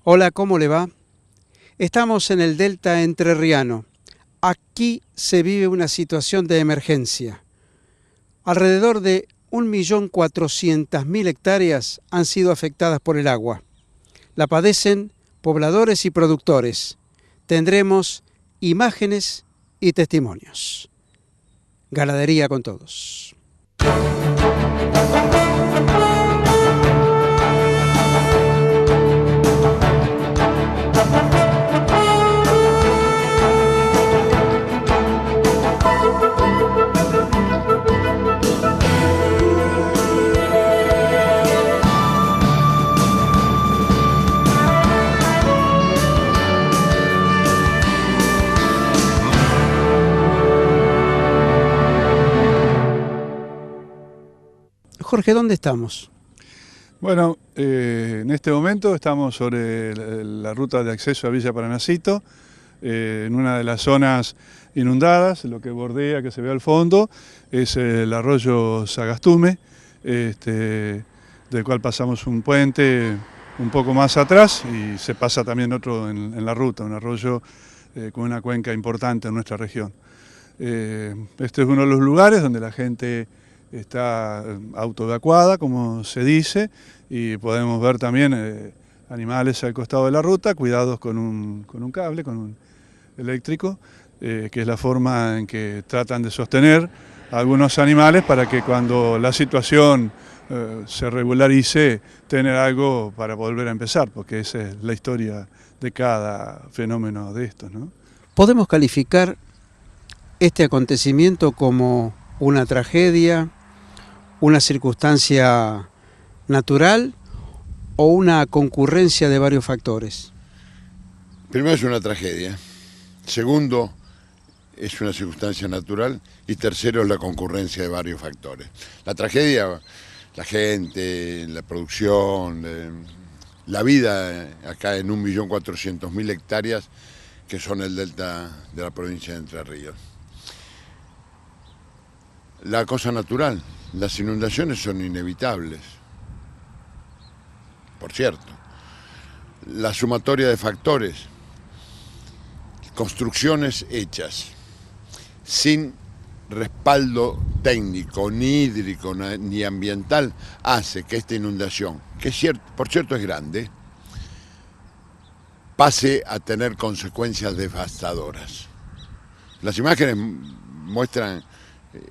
Hola, ¿cómo le va? Estamos en el Delta Entrerriano. Aquí se vive una situación de emergencia. Alrededor de 1.400.000 hectáreas han sido afectadas por el agua. La padecen pobladores y productores. Tendremos imágenes y testimonios. Ganadería con todos. Jorge, ¿dónde estamos? Bueno, en este momento estamos sobre la ruta de acceso a Villa Paranacito, en una de las zonas inundadas. Lo que bordea, que se ve al fondo, es el arroyo Sagastume, del cual pasamos un puente un poco más atrás y se pasa también otro en la ruta, un arroyo con una cuenca importante en nuestra región. Este es uno de los lugares donde la gente está autoevacuada, como se dice, y podemos ver también animales al costado de la ruta, cuidados con un cable, con un eléctrico, que es la forma en que tratan de sostener a algunos animales para que cuando la situación se regularice, tener algo para volver a empezar, porque esa es la historia de cada fenómeno de estos, ¿no? ¿Podemos calificar este acontecimiento como una tragedia, una circunstancia natural o una concurrencia de varios factores? Primero, es una tragedia. Segundo, es una circunstancia natural. Y tercero, es la concurrencia de varios factores. La tragedia, la gente, la producción, la vida acá en 1.400.000 hectáreas que son el delta de la provincia de Entre Ríos. La cosa natural, las inundaciones son inevitables. Por cierto, la sumatoria de factores, construcciones hechas sin respaldo técnico, ni hídrico, ni ambiental, hace que esta inundación, que por cierto es grande, pase a tener consecuencias devastadoras. Las imágenes muestran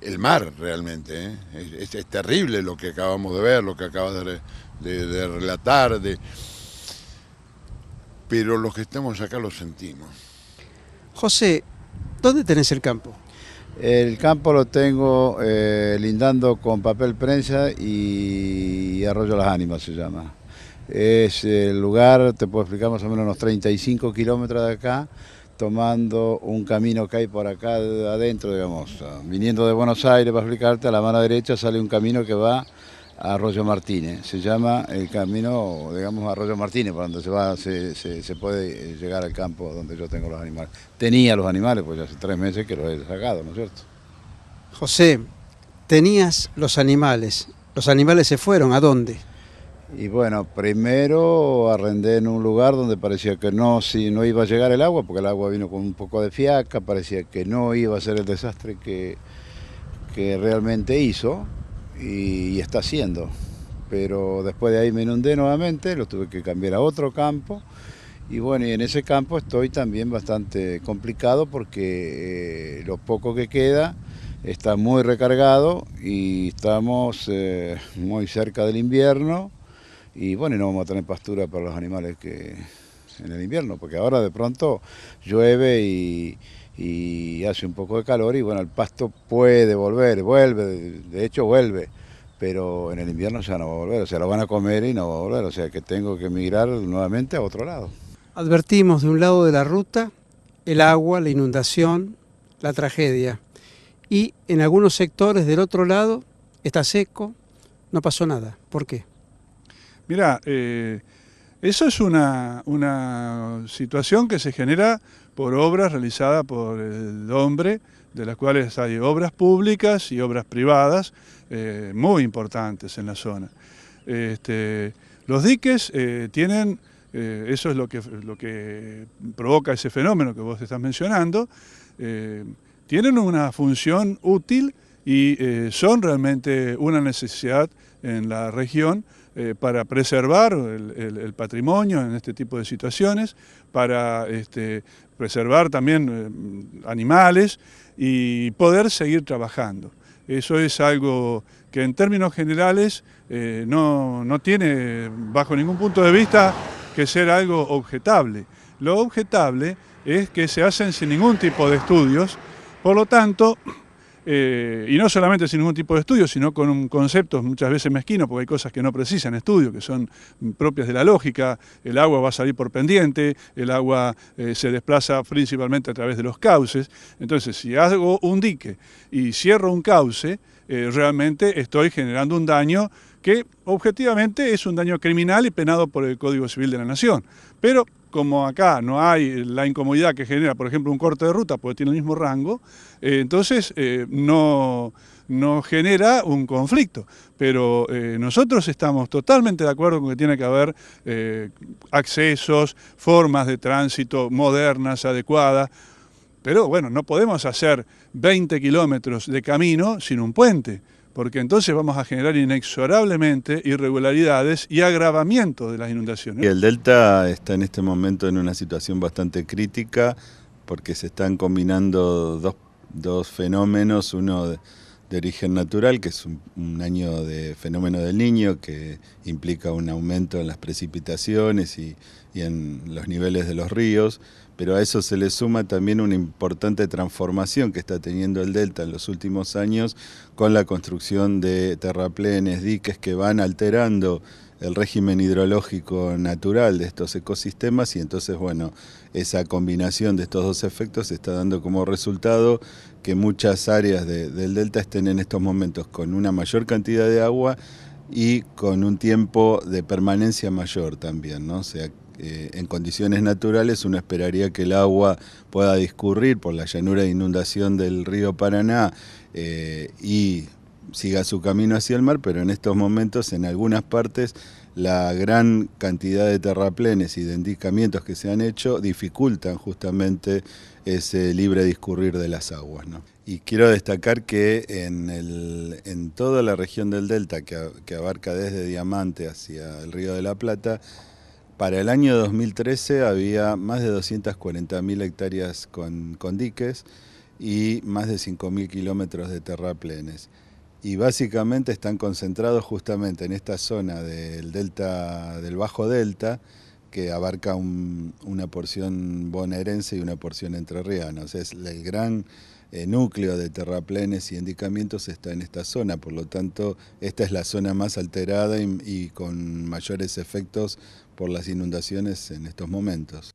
el mar realmente, ¿eh? Es terrible lo que acabamos de ver, lo que acabas de relatar, pero los que estamos acá lo sentimos. José, ¿dónde tenés el campo? El campo lo tengo lindando con Papel Prensa y Arroyo Las Ánimas se llama. Es el lugar, te puedo explicar, más o menos unos 35 kilómetros de acá, tomando un camino que hay por acá adentro, digamos, viniendo de Buenos Aires, para explicarte, a la mano derecha sale un camino que va a Arroyo Martínez. Se llama el camino, digamos, Arroyo Martínez, por donde se puede llegar al campo donde yo tengo los animales. Tenía los animales, pues ya hace 3 meses que los he sacado, ¿no es cierto? José, tenías los animales se fueron, ¿a dónde? Y bueno, primero arrendé en un lugar donde parecía que no iba a llegar el agua, porque el agua vino con un poco de fiaca, parecía que no iba a ser el desastre que realmente hizo y está haciendo. Pero después de ahí me inundé nuevamente, lo tuve que cambiar a otro campo. Y bueno, y en ese campo estoy también bastante complicado porque lo poco que queda está muy recargado y estamos muy cerca del invierno. Y bueno, y no vamos a tener pastura para los animales que en el invierno, porque ahora de pronto llueve y hace un poco de calor y bueno, el pasto puede vuelve, de hecho vuelve, pero en el invierno ya no va a volver, o sea, lo van a comer y no va a volver, o sea que tengo que migrar nuevamente a otro lado. Advertimos de un lado de la ruta el agua, la inundación, la tragedia, y en algunos sectores del otro lado está seco, no pasó nada. ¿Por qué? Mirá, eso es una situación que se genera por obras realizadas por el hombre, de las cuales hay obras públicas y obras privadas muy importantes en la zona. Los diques tienen eso es lo que provoca ese fenómeno que vos estás mencionando, tienen una función útil y son realmente una necesidad en la región para preservar el patrimonio en este tipo de situaciones, para preservar también animales y poder seguir trabajando. Eso es algo que en términos generales no tiene bajo ningún punto de vista que ser algo objetable. Lo objetable es que se hacen sin ningún tipo de estudios, por lo tanto, y no solamente sin ningún tipo de estudios, sino con un concepto muchas veces mezquino, porque hay cosas que no precisan estudio, que son propias de la lógica. El agua va a salir por pendiente, el agua se desplaza principalmente a través de los cauces. Entonces, si hago un dique y cierro un cauce, realmente estoy generando un daño que objetivamente es un daño criminal y penado por el Código Civil de la Nación. Pero como acá no hay la incomodidad que genera, por ejemplo, un corte de ruta, porque tiene el mismo rango, entonces no genera un conflicto. Pero nosotros estamos totalmente de acuerdo con que tiene que haber accesos, formas de tránsito modernas, adecuadas. Pero bueno, no podemos hacer 20 kilómetros de camino sin un puente, porque entonces vamos a generar inexorablemente irregularidades y agravamiento de las inundaciones. Y el delta está en este momento en una situación bastante crítica porque se están combinando dos fenómenos, uno de origen natural, que es un año de fenómeno del Niño, que implica un aumento en las precipitaciones y en los niveles de los ríos, pero a eso se le suma también una importante transformación que está teniendo el delta en los últimos años con la construcción de terraplenes, diques que van alterando el régimen hidrológico natural de estos ecosistemas, y entonces, bueno, esa combinación de estos dos efectos está dando como resultado que muchas áreas del delta estén en estos momentos con una mayor cantidad de agua y con un tiempo de permanencia mayor también, ¿no? O sea, en condiciones naturales uno esperaría que el agua pueda discurrir por la llanura de inundación del río Paraná y siga su camino hacia el mar, pero en estos momentos en algunas partes la gran cantidad de terraplenes y de endicamientos que se han hecho dificultan justamente ese libre discurrir de las aguas, ¿no? Y quiero destacar que en toda la región del delta, que abarca desde Diamante hacia el Río de la Plata, para el año 2013 había más de 240.000 hectáreas con diques y más de 5.000 kilómetros de terraplenes. Y básicamente están concentrados justamente en esta zona del delta, del Bajo Delta, que abarca una porción bonaerense y una porción entrerriana. O sea, es el gran núcleo de terraplenes y endicamientos está en esta zona, por lo tanto esta es la zona más alterada y con mayores efectos por las inundaciones en estos momentos.